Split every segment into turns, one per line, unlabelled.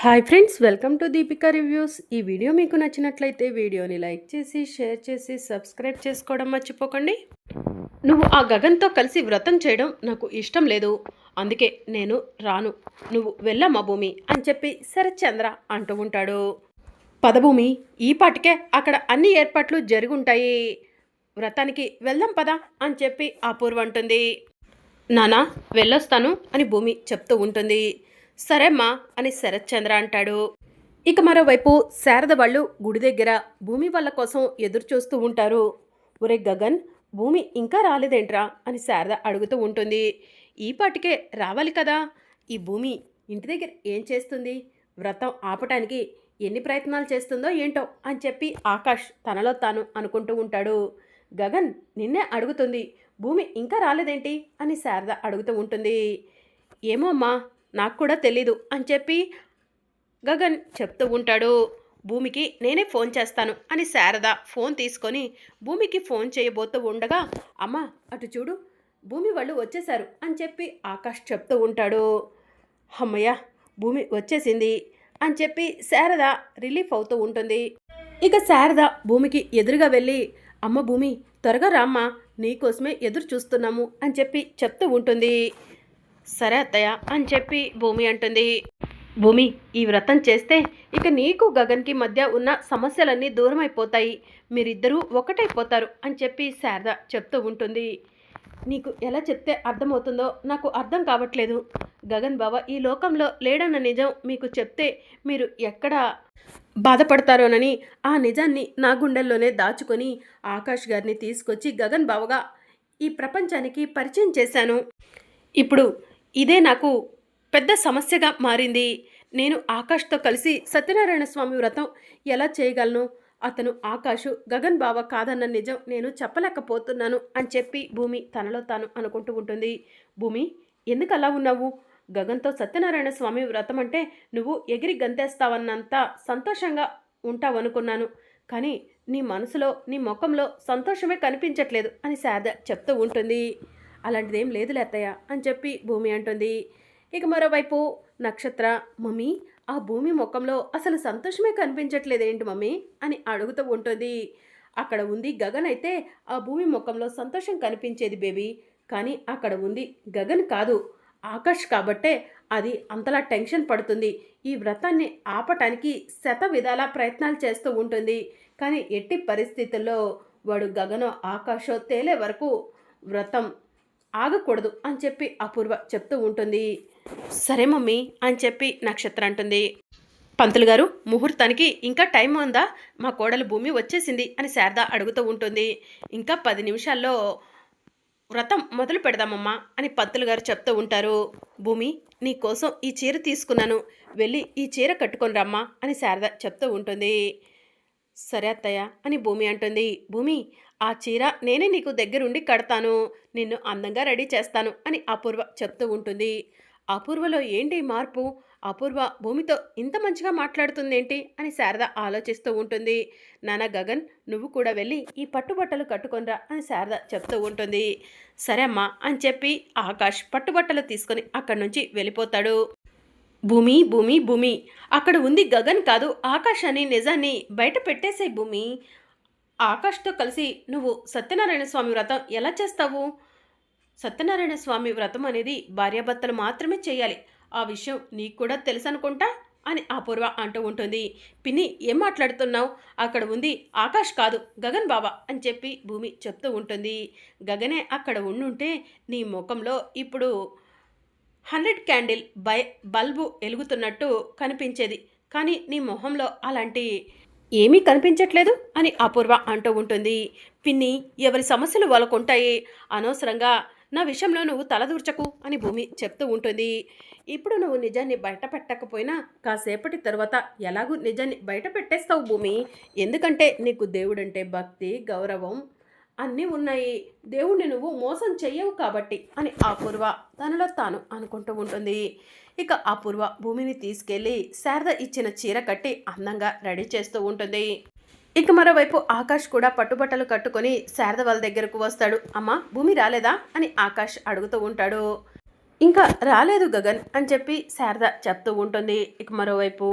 Hi friends, welcome to Deepika reviews. ఈ video మీకు నచ్చినట్లయితే వీడియోని లైక్ చేసి షేర్ చేసి సబ్స్క్రైబ్ చేసుకోవడం మర్చిపోకండి. నువ్వు ఆ గగన్తో కలిసి వ్రతం చేయడం నాకు ఇష్టం లేదు, అందుకే నేను రాను. నువ్వు వెళ్ళమ్మా భూమి అని చెప్పి శరత్చంద్ర అంటూ ఉంటాడు. పదభూమి, ఈ పాటికే అక్కడ అన్ని ఏర్పాట్లు జరుగుంటాయి, వ్రతానికి వెళ్దాం పదా అని చెప్పి అపూర్వ అంటుంది. నానా వెళ్ళొస్తాను అని భూమి చెప్తూ ఉంటుంది. సరేమ్మా అని శరత్చంద్ర అంటాడు. ఇక మరోవైపు శారద వాళ్ళు గుడి దగ్గర భూమి వాళ్ళ కోసం ఎదురు చూస్తూ ఉంటారు. ఒరే గగన్, భూమి ఇంకా రాలేదేంట్రా అని శారద అడుగుతూ ఉంటుంది. ఈ పాటికే రావాలి కదా, ఈ భూమి ఇంటి దగ్గర ఏం చేస్తుంది, వ్రతం ఆపటానికి ఎన్ని ప్రయత్నాలు చేస్తుందో ఏంటో అని చెప్పి ఆకాష్ తనలో తాను అనుకుంటూ ఉంటాడు. గగన్ నిన్నే అడుగుతుంది, భూమి ఇంకా రాలేదేంటి అని శారద అడుగుతూ ఉంటుంది. ఏమో అమ్మా, నాకు కూడా తెలీదు అని చెప్పి గగన్ చెప్తూ ఉంటాడు. భూమికి నేనే ఫోన్ చేస్తాను అని శారద ఫోన్ తీసుకొని భూమికి ఫోన్ చేయబోతూ ఉండగా, అమ్మ అటు చూడు, భూమి వాళ్ళు వచ్చేశారు అని చెప్పి ఆకాష్ చెప్తూ ఉంటాడు. అమ్మయ్య, భూమి వచ్చేసింది అని చెప్పి శారద రిలీఫ్ అవుతూ ఉంటుంది. ఇక శారద భూమికి ఎదురుగా వెళ్ళి, అమ్మ భూమి త్వరగా రామ్మా, నీకోసమే ఎదురు చూస్తున్నాము అని చెప్పి చెప్తూ ఉంటుంది. సరే అత్తయ్య అని చెప్పి భూమి అంటుంది. భూమి, ఈ వ్రతం చేస్తే ఇక నీకు గగన్కి మధ్య ఉన్న సమస్యలన్నీ దూరం అయిపోతాయి, మీరిద్దరూ ఒకటైపోతారు అని చెప్పి శారద చెప్తూ ఉంటుంది. నీకు ఎలా చెప్తే అర్థమవుతుందో నాకు అర్థం కావట్లేదు. గగన్ బావ ఈ లోకంలో లేడన్న నిజం మీకు చెప్తే మీరు ఎక్కడ బాధపడతారోనని ఆ నిజాన్ని నా గుండెల్లోనే దాచుకొని ఆకాష్ గారిని తీసుకొచ్చి గగన్ బావగా ఈ ప్రపంచానికి పరిచయం చేశాను. ఇప్పుడు ఇదే నాకు పెద్ద సమస్యగా మారింది. నేను ఆకాష్తో కలిసి సత్యనారాయణ స్వామి వ్రతం ఎలా చేయగలను? అతను ఆకాషు గగన్ బావ కాదన్న నిజం నేను చెప్పలేకపోతున్నాను అని చెప్పి భూమి తనలో తాను అనుకుంటూ ఉంటుంది. భూమి, ఎందుకు అలా ఉన్నావు? గగన్తో సత్యనారాయణ స్వామి వ్రతం అంటే నువ్వు ఎగిరి గంతేస్తావన్నంత సంతోషంగా ఉంటావనుకున్నాను, కానీ నీ మనసులో నీ ముఖంలో సంతోషమే కనిపించట్లేదు అని శారద చెప్తూ ఉంటుంది. అలాంటిదేం లేదులే అత్తయ్య అని చెప్పి భూమి అంటుంది. ఇక మరోవైపు నక్షత్ర, మమ్మీ ఆ భూమి ముఖంలో అసలు సంతోషమే కనిపించట్లేదేంటి మమ్మీ అని అడుగుతూ ఉంటుంది. అక్కడ ఉంది గగన్ అయితే ఆ భూమి ముఖంలో సంతోషం కనిపించేది బేబీ, కానీ అక్కడ ఉంది గగన్ కాదు, ఆకాష్ కాబట్టే అది అంతలా టెన్షన్ పడుతుంది. ఈ వ్రతాన్ని ఆపటానికి శత విధాల ప్రయత్నాలు చేస్తూ ఉంటుంది, కానీ ఎట్టి పరిస్థితుల్లో వాడు గగనో ఆకాషో తేలే వరకు వ్రతం ఆగకూడదు అని చెప్పి అపూర్వ చెప్తూ ఉంటుంది. సరే మమ్మీ అని చెప్పి నక్షత్ర అంటుంది. పంతులు గారు, ముహూర్తానికి ఇంకా టైం ఉందా? మా కోడలు భూమి వచ్చేసింది అని శారద అడుగుతూ ఉంటుంది. ఇంకా 10 నిమిషాల్లో వ్రతం మొదలు పెడదామమ్మా అని పంతులు గారు చెప్తూ ఉంటారు. భూమి, నీ కోసం ఈ చీర తీసుకున్నాను, వెళ్ళి ఈ చీర కట్టుకొని రమ్మా అని శారద చెప్తూ ఉంటుంది. సరే అత్తయ్య అని భూమి అంటుంది. భూమి, ఆ చీర నేనే నీకు దగ్గరుండి కడతాను, నిన్ను అందంగా రెడీ చేస్తాను అని అపూర్వ చెప్తూ ఉంటుంది. అపూర్వలో ఏంటి మార్పు? అపూర్వ భూమితో ఇంత మంచిగా మాట్లాడుతుందేంటి అని శారద ఆలోచిస్తూ ఉంటుంది. నాన్న గగన్, నువ్వు కూడా వెళ్ళి ఈ పట్టుబట్టలు కట్టుకొనిరా అని శారద చెప్తూ ఉంటుంది. సరే అమ్మా అని చెప్పి ఆకాష్ పట్టుబట్టలు తీసుకొని అక్కడి నుంచి వెళ్ళిపోతాడు. భూమి భూమి భూమి, అక్కడ ఉంది గగన్ కాదు ఆకాష్ అని నిజాన్ని బయట పెట్టేసే భూమి. ఆకాష్తో కలిసి నువ్వు సత్యనారాయణ స్వామి వ్రతం ఎలా చేస్తావు? సత్యనారాయణ స్వామి వ్రతం అనేది భార్యాభర్తలు మాత్రమే చేయాలి, ఆ విషయం నీకు కూడా తెలుసు అనుకుంటా అని అపూర్వ అంటూ ఉంటుంది. పిన్ని ఏం మాట్లాడుతున్నావు? అక్కడ ఉంది ఆకాష్ కాదు గగన్ బావ అని చెప్పి భూమి చెప్తూ ఉంటుంది. గగనే అక్కడ ఉండుంటే నీ ముఖంలో ఇప్పుడు 100 క్యాండిల్ బల్బు వెలుగుతున్నట్టు కనిపించేది, కానీ నీ మొహంలో అలాంటి ఏమీ కనిపించట్లేదు అని అపూర్వ అంటూ ఉంటుంది. పిన్ని, ఎవరి సమస్యలు వాళ్ళకుంటాయి, అనవసరంగా నా విషయంలో నువ్వు తలదూర్చకు అని భూమి చెప్తూ ఉంటుంది. ఇప్పుడు నువ్వు నిజాన్ని బయట పెట్టకపోయినా కాసేపటి తర్వాత ఎలాగూ నిజాన్ని బయట పెట్టేస్తావు భూమి, ఎందుకంటే నీకు దేవుడంటే భక్తి గౌరవం అన్నీ ఉన్నాయి, దేవుణ్ణి నువ్వు మోసం చెయ్యవు కాబట్టి అని అపూర్వ తనలో తాను అనుకుంటూ ఉంటుంది. ఇక అపూర్వ భూమిని తీసుకెళ్ళి శారద ఇచ్చిన చీర కట్టి అందంగా రెడీ చేస్తూ ఉంటుంది. ఇక మరోవైపు ఆకాష్ కూడా పట్టుబట్టలు కట్టుకొని శారద వాళ్ళ దగ్గరకు వస్తాడు. అమ్మ భూమి రాలేదా అని ఆకాష్ అడుగుతూ ఉంటాడు. ఇంకా రాలేదు గగన్ అని చెప్పి శారద చెప్తూ ఉంటుంది. ఇక మరోవైపు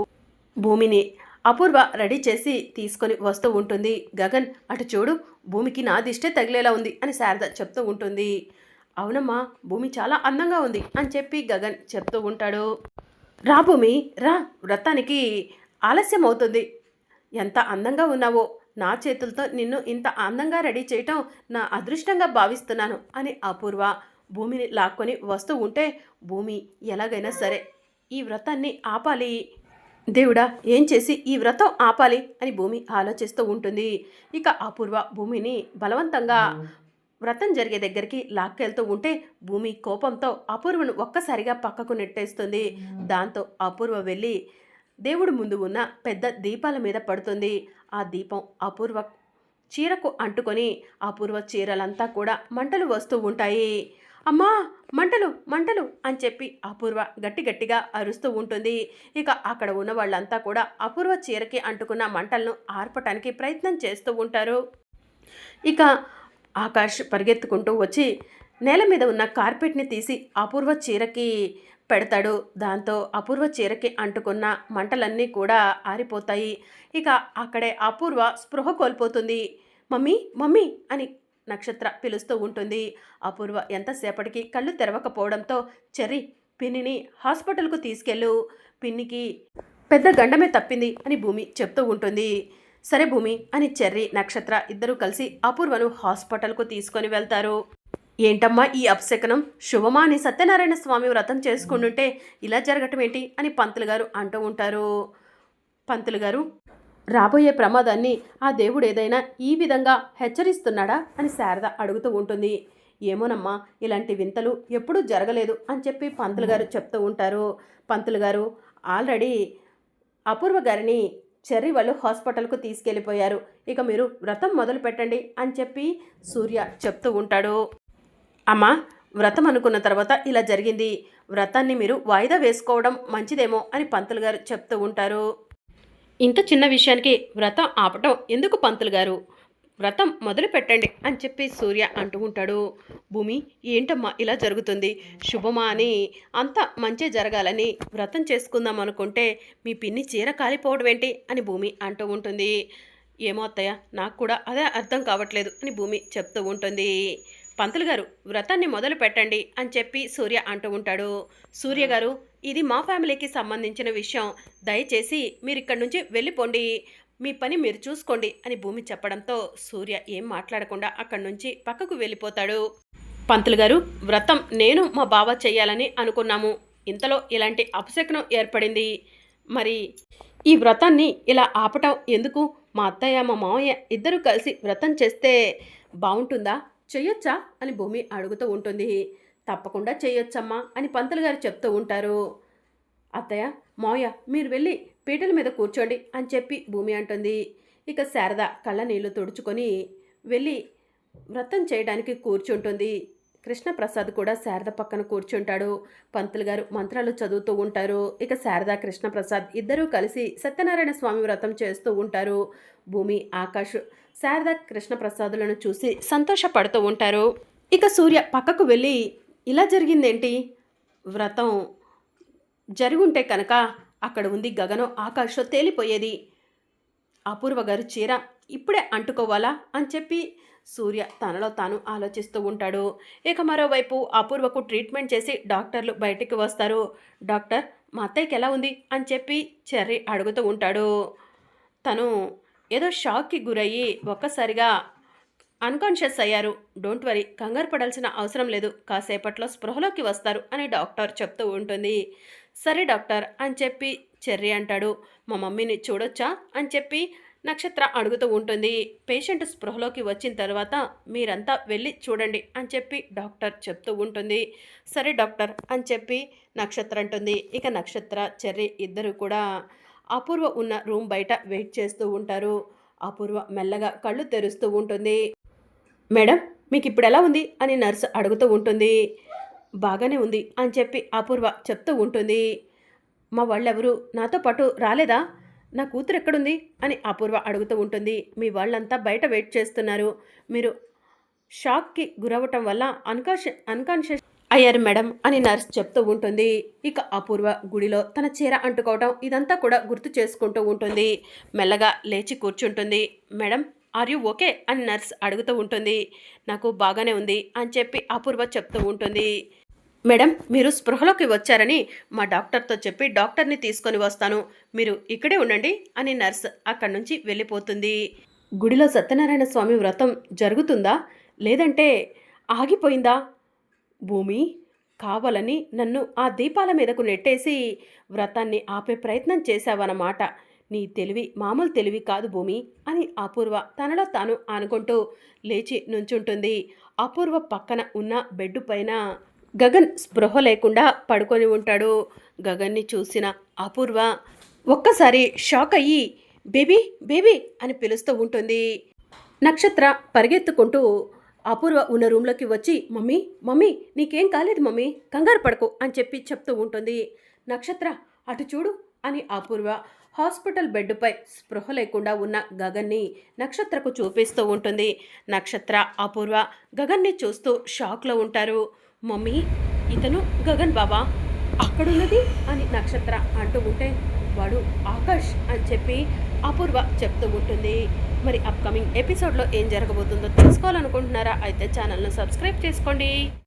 భూమిని అపూర్వ రెడీ చేసి తీసుకొని వస్తూ ఉంటుంది. గగన్ అటు చూడు, భూమికి నా దిష్టే తగిలేలా ఉంది అని శారద చెప్తూ ఉంటుంది. అవునమ్మా, భూమి చాలా అందంగా ఉంది అని చెప్పి గగన్ చెప్తూ ఉంటాడు. రా భూమి, రా, వ్రతానికి ఆలస్యం అవుతుంది. ఎంత అందంగా ఉన్నావో, నా చేతులతో నిన్ను ఇంత అందంగా రెడీ చేయటం నా అదృష్టంగా భావిస్తున్నాను అని అపూర్వ భూమిని లాక్కొని వస్తూ ఉంటే, భూమి ఎలాగైనా సరే ఈ వ్రతాన్ని ఆపాలి, దేవుడా ఏం చేసి ఈ వ్రతం ఆపాలి అని భూమి ఆలోచిస్తూ ఉంటుంది. ఇక అపూర్వ భూమిని బలవంతంగా వ్రతం జరిగే దగ్గరికి లాక్కెళ్తూ ఉంటే, భూమి కోపంతో అపూర్వను ఒక్కసారిగా పక్కకు నెట్టేస్తుంది. దాంతో అపూర్వ వెళ్ళి దేవుడి ముందు ఉన్న పెద్ద దీపాల మీద పడుతుంది. ఆ దీపం అపూర్వ చీరకు అంటుకొని అపూర్వ చీరలంతా కూడా మంటలు వస్తూ ఉంటాయి. అమ్మా, మంటలు మంటలు అని చెప్పి అపూర్వ గట్టి గట్టిగా అరుస్తూ ఉంటుంది. ఇక అక్కడ ఉన్న వాళ్ళంతా కూడా అపూర్వ చీరకి అంటుకున్న మంటలను ఆర్పటానికి ప్రయత్నం చేస్తూ ఉంటారు. ఇక ఆకాష్ పరిగెత్తుకుంటూ వచ్చి నేల మీద ఉన్న కార్పెట్ని తీసి అపూర్వ చీరకి పెడతాడు. దాంతో అపూర్వ చీరకి అంటుకున్న మంటలన్నీ కూడా ఆరిపోతాయి. ఇక అక్కడే అపూర్వ స్పృహ కోల్పోతుంది. మమ్మీ మమ్మీ అని నక్షత్ర పిలుస్తూ ఉంటుంది. అపూర్వ ఎంతసేపటికి కళ్ళు తెరవకపోవడంతో, చెర్రీ, పిన్నిని హాస్పిటల్కు తీసుకెళ్ళు, పిన్నికి పెద్ద గండమే తప్పింది అని భూమి చెప్తూ ఉంటుంది. సరే భూమి అని చెర్రీ, నక్షత్ర ఇద్దరూ కలిసి అపూర్వను హాస్పిటల్కు తీసుకొని వెళ్తారు. ఏంటమ్మా ఈ అపశకనం, శుభమా అని సత్యనారాయణ స్వామి వ్రతం చేసుకుంటుంటే ఇలా జరగటం ఏంటి అని పంతులు గారు అంటూ ఉంటారు. పంతులు గారు, రాబోయే ప్రమాదాన్ని ఆ దేవుడు ఏదైనా ఈ విధంగా హెచ్చరిస్తున్నాడా అని శారద అడుగుతూ ఉంటుంది. ఏమోనమ్మా, ఇలాంటి వింతలు ఎప్పుడూ జరగలేదు అని చెప్పి పంతులు గారు చెప్తూ ఉంటారు. పంతులు గారు, ఆల్రెడీ అపూర్వ గారిని చెర్రీ వాళ్ళు హాస్పిటల్కు తీసుకెళ్ళిపోయారు, ఇక మీరు వ్రతం మొదలు పెట్టండి అని చెప్పి సూర్య చెప్తూ ఉంటాడు. అమ్మా, వ్రతం అనుకున్న తర్వాత ఇలా జరిగింది, వ్రతాన్ని మీరు వాయిదా వేసుకోవడం మంచిదేమో అని పంతులు గారు చెప్తూ ఉంటారు. ఇంత చిన్న విషయానికి వ్రతం ఆపటం ఎందుకు పంతులు గారు, వ్రతం మొదలు పెట్టండి అని చెప్పి సూర్య అంటూ ఉంటాడు. భూమి, ఏంటమ్మా ఇలా జరుగుతుంది, శుభమా అని అంత మంచి జరగాలని వ్రతం చేసుకుందాం అనుకుంటే మీ పిన్ని చీర కాలిపోవడం ఏంటి అని భూమి అంటూ ఉంటుంది. ఏమో అత్తయ్య, నాకు కూడా అదే అర్థం కావట్లేదు అని భూమి చెప్తూ ఉంటుంది. పంతులు గారు, వ్రతాన్ని మొదలు పెట్టండి అని చెప్పి సూర్య అంటూ ఉంటాడు. సూర్య గారు, ఇది మా ఫ్యామిలీకి సంబంధించిన విషయం, దయచేసి మీరు ఇక్కడి నుంచి వెళ్ళిపోండి, మీ పని మీరు చూసుకోండి అని భూమి చెప్పడంతో సూర్య ఏం మాట్లాడకుండా అక్కడి నుంచి పక్కకు వెళ్ళిపోతాడు. పంతులు గారు, వ్రతం నేను మా బావ చెయ్యాలని అనుకున్నాము, ఇంతలో ఇలాంటి అపశకునం ఏర్పడింది, మరి ఈ వ్రతాన్ని ఇలా ఆపటం ఎందుకు, మా అత్తయ్య మా మావయ్య ఇద్దరూ కలిసి వ్రతం చేస్తే బాగుంటుందా, చెయ్యొచ్చా అని భూమి అడుగుతూ ఉంటుంది. తప్పకుండా చెయ్యొచ్చమ్మా అని పంతులు గారు చెప్తూ ఉంటారు. అత్తయ్య, మావయ్య మీరు వెళ్ళి పీటల మీద కూర్చోండి అని చెప్పి భూమి అంటుంది. ఇక శారద కళ్ళ నీళ్లు తుడుచుకొని వెళ్ళి వ్రతం చేయడానికి కూర్చుంటుంది. కృష్ణప్రసాద్ కూడా శారద పక్కన కూర్చుంటాడు. పంతులు గారు మంత్రాలు చదువుతూ ఉంటారు. ఇక శారద, కృష్ణప్రసాద్ ఇద్దరూ కలిసి సత్యనారాయణ స్వామి వ్రతం చేస్తూ ఉంటారు. భూమి, ఆకాష్ శారద, కృష్ణప్రసాదులను చూసి సంతోషపడుతూ ఉంటారు. ఇక సూర్య పక్కకు వెళ్ళి, ఇలా జరిగిందేంటి, వ్రతం జరుగుంటే కనుక అక్కడ ఉంది గగనం ఆకాశం తేలిపోయేది, అపూర్వ గారు చీర ఇప్పుడే అంటుకోవాలా అని చెప్పి సూర్య తనలో తాను ఆలోచిస్తూ ఉంటాడు. ఇక మరోవైపు అపూర్వకు ట్రీట్మెంట్ చేసి డాక్టర్లు బయటికి వస్తారు. డాక్టర్, మా అత్తయ్యకి ఎలా ఉంది అని చెప్పి చెర్రీ అడుగుతూ ఉంటాడు. తను ఏదో షాక్కి గురయ్యి ఒక్కసారిగా అన్కాన్షియస్ అయ్యారు, డోంట్ వరీ, కంగారు పడాల్సిన అవసరం లేదు, కాసేపట్లో స్పృహలోకి వస్తారు అని డాక్టర్ చెప్తూ ఉంటుంది. సరే డాక్టర్ అని చెప్పి చెర్రీ అంటాడు. మా మమ్మీని చూడొచ్చా అని చెప్పి నక్షత్ర అడుగుతూ ఉంటుంది. పేషెంట్ స్పృహలోకి వచ్చిన తర్వాత మీరంతా వెళ్ళి చూడండి అని చెప్పి డాక్టర్ చెప్తూ ఉంటుంది. సరే డాక్టర్ అని చెప్పి నక్షత్ర అంటుంది. ఇక నక్షత్ర, చెర్రీ ఇద్దరు కూడా అపూర్వ ఉన్న రూమ్ బయట వెయిట్ చేస్తూ ఉంటారు. అపూర్వ మెల్లగా కళ్ళు తెరుస్తూ ఉంటుంది. మేడం, మీకు ఇప్పుడు ఎలా ఉంది అని నర్సు అడుగుతూ ఉంటుంది. బాగానే ఉంది అని చెప్పి అపూర్వ చెప్తూ ఉంటుంది. మా వాళ్ళెవరు నాతో పాటు రాలేదా, నా కూతురు ఎక్కడుంది అని అపూర్వ అడుగుతూ ఉంటుంది. మీ వాళ్ళంతా బయట వెయిట్ చేస్తున్నారు, మీరు షాక్కి గురవటం వల్ల అన్కాన్షియస్ అయ్యారు మేడం అని నర్స్ చెప్తూ ఉంటుంది. ఇక అపూర్వ గుడిలో తన చీర అంటుకోవడం ఇదంతా కూడా గుర్తు చేసుకుంటూ ఉంటుంది. మెల్లగా లేచి కూర్చుంటుంది. మేడం ఆర్ యూ ఓకే అని నర్స్ అడుగుతూ ఉంటుంది. నాకు బాగానే ఉంది అని చెప్పి అపూర్వ చెప్తూ ఉంటుంది. మేడం మీరు స్పృహలోకి వచ్చారని మా డాక్టర్తో చెప్పి డాక్టర్ని తీసుకొని వస్తాను, మీరు ఇక్కడే ఉండండి అని నర్స్ అక్కడి నుంచి వెళ్ళిపోతుంది. గుడిలో సత్యనారాయణ స్వామి వ్రతం జరుగుతుందా లేదంటే ఆగిపోయిందా? భూమి కావాలని నన్ను ఆ దీపాల మీదకు నెట్టేసి వ్రతాన్ని ఆపే ప్రయత్నం చేశావన్నమాట. నీ తెలివి మామూలు తెలివి కాదు భూమి అని అపూర్వ తనలో తాను అనుకుంటూ లేచి నుంచుంటుంది. అపూర్వ పక్కన ఉన్న బెడ్ పైన గగన్ స్పృహ లేకుండా పడుకొని ఉంటాడు. గగన్ని చూసిన అపూర్వ ఒక్కసారి షాక్ అయ్యి బేబీ బేబీ అని పిలుస్తూ ఉంటుంది. నక్షత్ర పరిగెత్తుకుంటూ అపూర్వ ఉన్న రూమ్లోకి వచ్చి మమ్మీ మమ్మీ నీకేం కాలేదు మమ్మీ, కంగారు పడకు అని చెప్పి చెప్తూ ఉంటుంది. నక్షత్ర అటు చూడు అని అపూర్వ హాస్పిటల్ బెడ్పై స్పృహ లేకుండా ఉన్న గగన్ని నక్షత్రకు చూపిస్తూ ఉంటుంది. నక్షత్ర అపూర్వ గగన్ని చూస్తూ షాక్లో ఉంటారు. మమ్మీ ఇతను గగన్ బాబా అక్కడున్నది అని నక్షత్ర అంటూ ఉంటే వాడు ఆకాష్ అని చెప్పి అపూర్వ చెప్తూ ఉంటుంది. మరి అప్కమింగ్ ఎపిసోడ్లో ఏం జరగబోతుందో తెలుసుకోవాలనుకుంటున్నారా? అయితే ఛానల్ను సబ్స్క్రైబ్ చేసుకోండి.